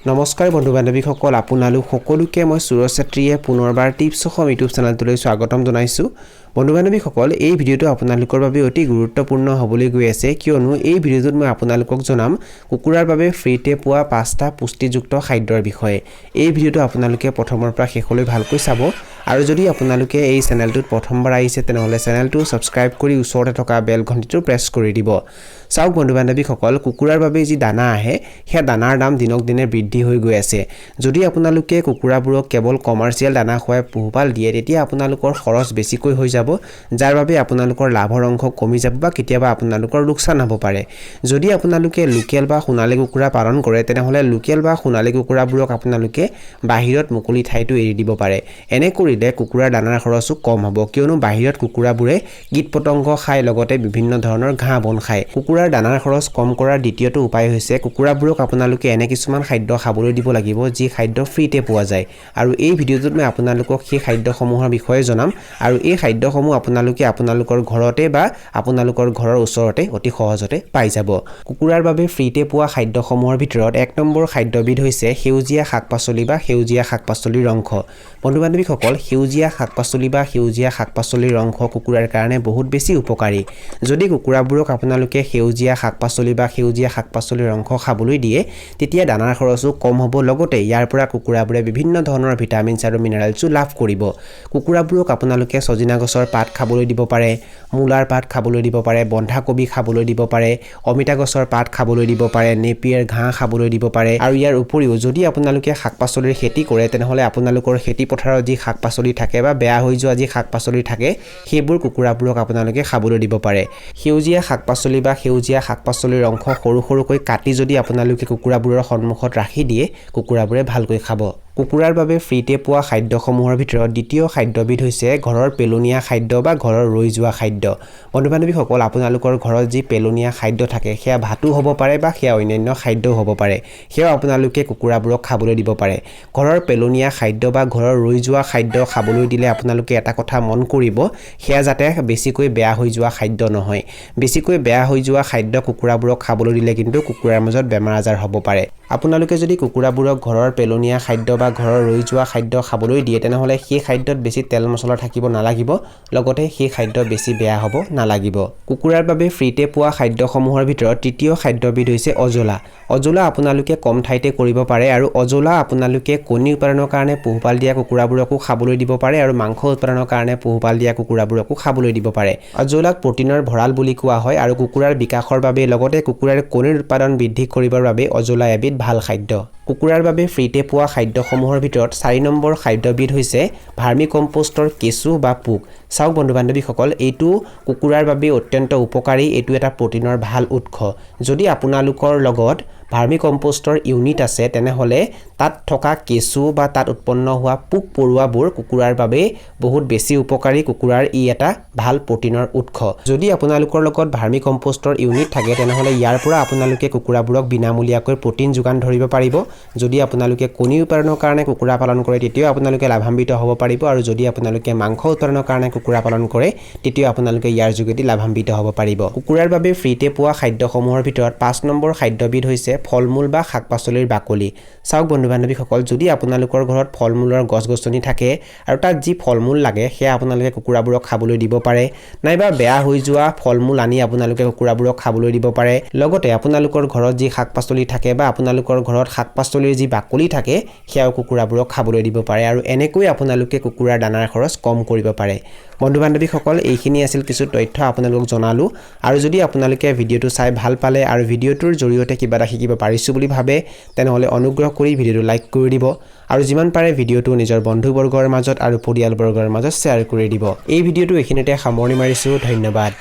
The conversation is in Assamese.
নমস্কাৰ বন্ধু বান্ধৱীসকল আপোনালোক সকলোকে মই সুৰজ ছাত্ৰীয়ে পুনৰবাৰ টিপছ সহ ইউটিউব চেনেলটোলৈ স্বাগতম জনাইছো বন্ধু বান্ধৱীসকল এই ভিডিঅটো আপোনালোকৰ বাবে অতি গুৰুত্বপূৰ্ণ হ'বলৈ গৈ আছে কিয়নো এই ভিডিঅটোত মই আপোনালোকক জনাম কুকুৰাৰ বাবে ফ্ৰীতে পোৱা 5টা পুষ্টিযুক্ত খাদ্যৰ বিষয়ে এই ভিডিঅটো আপোনালোকে প্ৰথমৰ পৰা শেষলৈ ভালকৈ চাব আৰু যদি আপোনালোকে এই চেনেলটোত প্ৰথমবাৰ আহিছে তেনেহলে চেনেলটো সাবস্ক্ৰাইব কৰি ওচৰতে থকা বেল ঘণ্টিটো প্ৰেছ কৰি দিব চাওক বন্ধু বান্ধৱীসকল কুকুৰাৰ বাবে যি দানা আহে সেই দানাৰ দাম দিনক দিনে বৃদ্ধি হৈ গৈ আছে যদি আপোনালোকে কুকুৰাবোৰক কেৱল কমাৰ্চিয়েল দানা খুৱাই পোহপাল দিয়ে তেতিয়া আপোনালোকৰ খৰচ বেছিকৈ হৈ যাব যাৰ বাবে আপোনালোকৰ লাভৰ অংশ কমি যাব বা কেতিয়াবা আপোনালোকৰ লোকচান হ'ব পাৰে যদি আপোনালোকে লোকেল বা সোণালী কুকুৰা পালন কৰে তেনেহলে লোকেল বা সোণালী কুকুৰাবোৰক আপোনালোকে বাহিৰত মুকলি ঠাইটো এৰি দিব পাৰে এনে কৰিলে কুকুৰাৰ দানাৰ খৰচো কম হ'ব কিয়নো বাহিৰত কুকুৰাবোৰে কীট পতংগ খাই লগতে বিভিন্ন ধৰণৰ ঘাঁহ বন খায় কুকুৰাৰ দানাৰ খৰচ কম কৰাৰ দ্বিতীয়টো উপায় হৈছে কুকুৰাবোৰক আপোনালোকে এনে কিছুমান খাদ্য খাবলৈ দিব লাগিব যি খাদ্য ফ্ৰীতে পোৱা যায় আৰু এই ভিডিঅটোত মই আপোনালোকক সেই খাদ্যসমূহৰ বিষয়ে জনাম আৰু এই খাদ্যসমূহ আপোনালোকে আপোনালোকৰ ঘৰতে বা আপোনালোকৰ ঘৰৰ ওচৰতে অতি সহজতে পাই যাব কুকুৰাৰ বাবে ফ্ৰীতে পোৱা খাদ্যসমূহৰ ভিতৰত 1 নম্বৰ খাদ্যবিধ হৈছে সেউজীয়া শাকপাচলি বা সেউজীয়া শাকপাচলিৰ অংশ বন্ধু বান্ধৱীসকল সেউজীয়া শাকপাচলি বা সেউজীয়া শাকপাচলিৰ অংশ কুকুৰাৰ কাৰণে বহুত বেছি উপকাৰী যদি কুকুৰাবোৰক আপোনালোকে সেউজীয়া শাকপাচলি বা সেউজীয়া শাকপাচলিৰ অংশ খাবলৈ দিয়ে তেতিয়া দানাৰ খৰচো কম হ'ব লগতে ইয়াৰ পৰা কুকুৰাবোৰে বিভিন্ন ধৰণৰ ভিটামিনছ আৰু মিনাৰেলছো লাভ কৰিব কুকুৰাবোৰক আপোনালোকে সজিনা গছৰ পাত খাবলৈ দিব পাৰে মূলাৰ পাত খাবলৈ দিব পাৰে বন্ধাকবি খাবলৈ দিব পাৰে অমিতা গছৰ পাত খাবলৈ দিব পাৰে নেপিয়াৰ ঘাঁহ খাবলৈ দিব পাৰে আৰু ইয়াৰ উপৰিও যদি আপোনালোকে শাকপাচলিৰ খেতি কৰে তেনেহলে আপোনালোকৰ খেতি পথাৰত যি শাকপাচলি থাকে বা বেয়া হৈ যোৱা যি শাকপাচলি থাকে সেইবোৰ কুকুৰাবোৰক আপোনালোকে খাবলৈ দিব পাৰে সেউজীয়া শাকপাচলি বা সেউজীয়া শাকপাচলিৰ অংশ সৰু সৰুকৈ কাটি যদি আপোনালোকে কুকুৰাবোৰৰ সন্মুখত ৰাখি দিয়ে কুকুৰাবোৰে ভালকৈ খাব কুকুৰাৰ বাবে ফ্ৰীতে পোৱা খাদ্যসমূহৰ ভিতৰত দ্বিতীয় খাদ্যবিধ হৈছে ঘৰৰ পেলনীয়া খাদ্য বা ঘৰৰ ৰৈ যোৱা খাদ্য বন্ধু বান্ধৱীসকল আপোনালোকৰ ঘৰত যি পেলনীয়া খাদ্য থাকে সেয়া ভাতো হ'ব পাৰে বা সেয়া অন্যান্য খাদ্যও হ'ব পাৰে সেয়া আপোনালোকে কুকুৰাবোৰক খাবলৈ দিব পাৰে ঘৰৰ পেলনীয়া খাদ্য বা ঘৰৰ ৰৈ যোৱা খাদ্য খাবলৈ দিলে আপোনালোকে এটা কথা মন কৰিব সেয়া যাতে বেছিকৈ বেয়া হৈ যোৱা খাদ্য নহয় বেছিকৈ বেয়া হৈ যোৱা খাদ্য কুকুৰাবোৰক খাবলৈ দিলে কিন্তু কুকুৰাৰ মাজত বেমাৰ আজাৰ হ'ব পাৰে আপোনালোকে যদি কুকুৰাবোৰক ঘৰৰ পেলনীয়া খাদ্য বা ঘৰৰ ৰৈ যোৱা খাদ্য খাবলৈ দিয়ে তেনেহলে সেই খাদ্যত বেছি তেল মছলা থাকিব নালাগিব লগতে সেই খাদ্য বেছি বেয়া হ'ব নালাগিব কুকুৰাৰ বাবে ফ্ৰীতে পোৱা খাদ্যসমূহৰ ভিতৰত তৃতীয় খাদ্যবিধ হৈছে অজলা আপোনালোকে কম ঠাইতে কৰিব পাৰে আৰু অজলা আপোনালোকে কণী উৎপাদনৰ কাৰণে পোহপাল দিয়া কুকুৰাবোৰকো খাবলৈ দিব পাৰে আৰু মাংস উৎপাদনৰ কাৰণে পোহপাল দিয়া কুকুৰাবোৰকো খাবলৈ দিব পাৰে অজলাক প্ৰটিনৰ ভঁৰাল বুলি কোৱা হয় আৰু কুকুৰাৰ বিকাশৰ বাবে লগতে কুকুৰাৰ কণীৰ উৎপাদন বৃদ্ধি কৰিবৰ বাবে অজলা এবিধ ভাল খাদ্য কুকুৰাৰ বাবে ফ্ৰীতে পোৱা খাদ্যসমূহৰ ভিতৰত 4 নম্বৰ খাদ্যবিধ হৈছে ভাৰ্মি কম্পোষ্টৰ কেঁচু বা পোক চাওক বন্ধু বান্ধৱীসকল এইটো কুকুৰাৰ বাবে অত্যন্ত উপকাৰী এইটো এটা প্ৰটিনৰ ভাল উৎস যদি আপোনালোকৰ লগত ভাৰ্মি কম্পোষ্টৰ ইউনিট আছে তেনেহলে তাত থকা কেঁচু বা তাত উৎপন্ন হোৱা পোক পৰুৱাবোৰ কুকুৰাৰ বাবে বহুত বেছি উপকাৰী কুকুৰাৰ ই এটা ভাল প্ৰটিনৰ উৎস যদি আপোনালোকৰ লগত ভাৰ্মি কম্পোষ্টৰ ইউনিট থাকে তেনেহলে ইয়াৰ পৰা আপোনালোকে কুকুৰাবোৰক বিনামূলীয়াকৈ প্ৰটিন যোগান ধৰিব পাৰিব যদি আপোনালোকে কণী উৎপাদনৰ কাৰণে কুকুৰা পালন কৰে তেতিয়াও আপোনালোকে লাভান্বিত হ'ব পাৰিব আৰু যদি আপোনালোকে মাংস উৎপাদনৰ কাৰণে কুকুৰা পালন কৰে তেতিয়াও আপোনালোকে ইয়াৰ যোগেদি লাভান্বিত হ'ব পাৰিব কুকুৰাৰ বাবে ফ্ৰীতে পোৱা খাদ্যসমূহৰ ভিতৰত 5 নম্বৰ খাদ্যবিধ হৈছে ফলমূল বা শাকপাচলিৰ বাকলি চাওক বন্ধু বান্ধৱীসকল যদি আপোনালোকৰ ঘৰত ফলমূলৰ গছ-গছনি থাকে আৰু তাত যি ফলমূল লাগে সেয়া আপোনালোকে কুকুৰাবোৰক খাবলৈ দিব পাৰে নাইবা বেয়া হৈ যোৱা ফলমূল আনি আপোনালোকে কুকুৰাবোৰক খাবলৈ দিব পাৰে লগতে আপোনালোকৰ ঘৰত যি শাকপাচলি থাকে বা আপোনালোকৰ ঘৰত শাকপাচলিৰ যি বাকলি থাকে সেয়াও কুকুৰাবোৰক খাবলৈ দিব পাৰে আৰু এনেকৈ আপোনালোকে কুকুৰাৰ দানাৰ খৰচ কম কৰিব পাৰে বন্ধু বান্ধৱীসকল এইখিনি আছিল কিছু তথ্য আপোনালোকক জনালো আৰু যদি আপোনালোকে ভিডিঅটো চাই ভাল পালে আৰু ভিডিঅটোৰ জৰিয়তে কিবা এটা শিকিব পাৰিছো বুলি ভাবে তেনেহলে অনুগ্ৰহ কৰি ভিডিঅটো লাইক কৰি দিব আৰু যিমান পাৰে ভিডিঅটো নিজৰ বন্ধুবৰ্গৰ মাজত আৰু পৰিয়ালবৰ্গৰ মাজত শ্বেয়াৰ কৰি দিব এই ভিডিঅটো এইখিনিতে সামৰণি মাৰিছো ধন্যবাদ